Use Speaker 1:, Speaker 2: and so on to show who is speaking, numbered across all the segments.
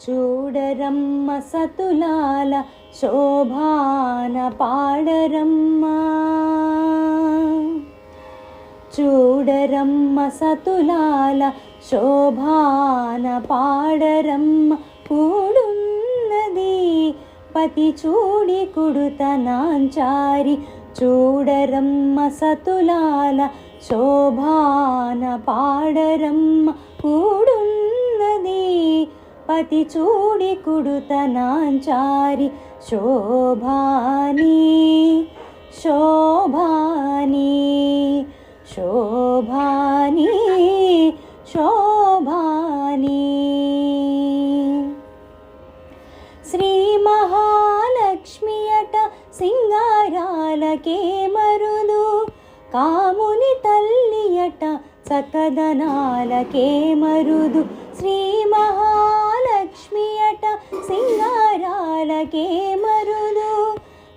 Speaker 1: చూడరమ్మ సతులాల శోభాన పాడరమ్మ, చూడరమ్మ సతులాల శోభాన పాడరమ్మ. కూడున్నది పతి చూడి కుడుతనాంచారి, చూడరమ్మ సతులాల శోభాన పాడరమ్మ. కూడున్నది పతి చూడి కుడుతనాంచారి, శోభాని శోభాని శోభాని శోభాని. శ్రీ మహాలక్ష్మి అట సింగారాలకే మరుదు, కాముని తల్లి అట చక్కదనాలకే మరుదు. శ్రీ మహాలక్ష్మి అట సింగారాలకే మరుదు,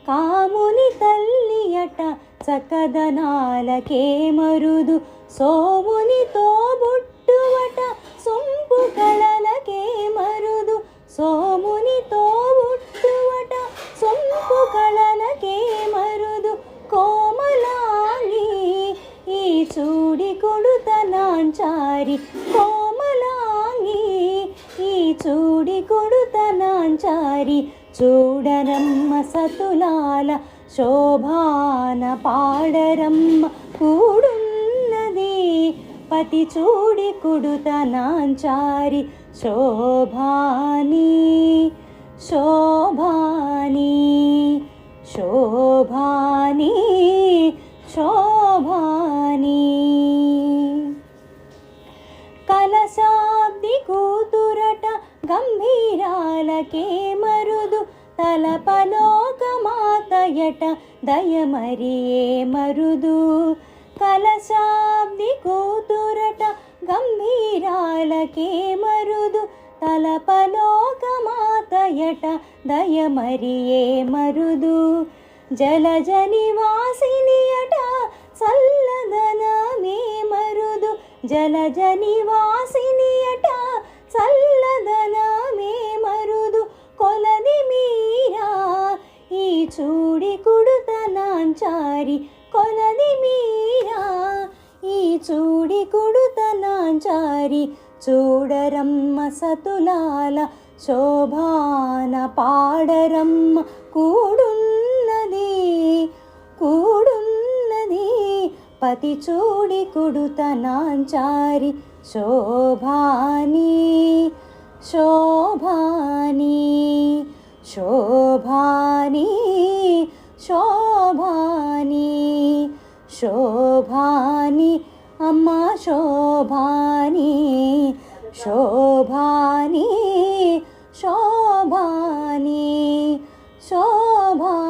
Speaker 1: కాముని తల్లి అట చక్కదనాలకే మరుదు. సోముని తోబుట్టువట సొంపు కళలకే మరుదు, సోముని తోబుట్టువట సొంపు కళలకే మరుదు. కోమలాంగి ఈ చూడి కొడుతనాంచారి, కోమలాంగి ఈ చూడి కొడుతనాంచారి. చూడరమ్మ సతులాల శోభాన పాడరమ్మ. కూడున్నది పతి చూడి కుడుతనాంచారి, శోభాని శోభాని శోభాని శోభాని. కలశాబ్ది కూతురట గంభీరాలకే మరుదు, తలపలోకమాతయట దయమరియే మరుదు. కలశాబ్ది కూతురట గంభీరాలకే మరుదు, తలపలోకమాతయట దయమరియే మరుదు. జలజ నివాసిని అట చల్లదనమే మరుదు, జలజ నివాసిని అట చల్లదనమే మరుదు. కొలది మీరా ఈ చూడి కుడుతనాంచారి, కొలది మీరా ఈ చూడి కుడుతనాంచారి. చూడరమ్మ సతులాల శోభాన పాడరమ్మ. కూడున్నది కూడున్నది పతి చూడి కుడుతనాంచారి, శోభాని శోభాని శోభాని శోభాని శోభాని. అమ్మ శోభాని శోభాని శోభాని శోభాని.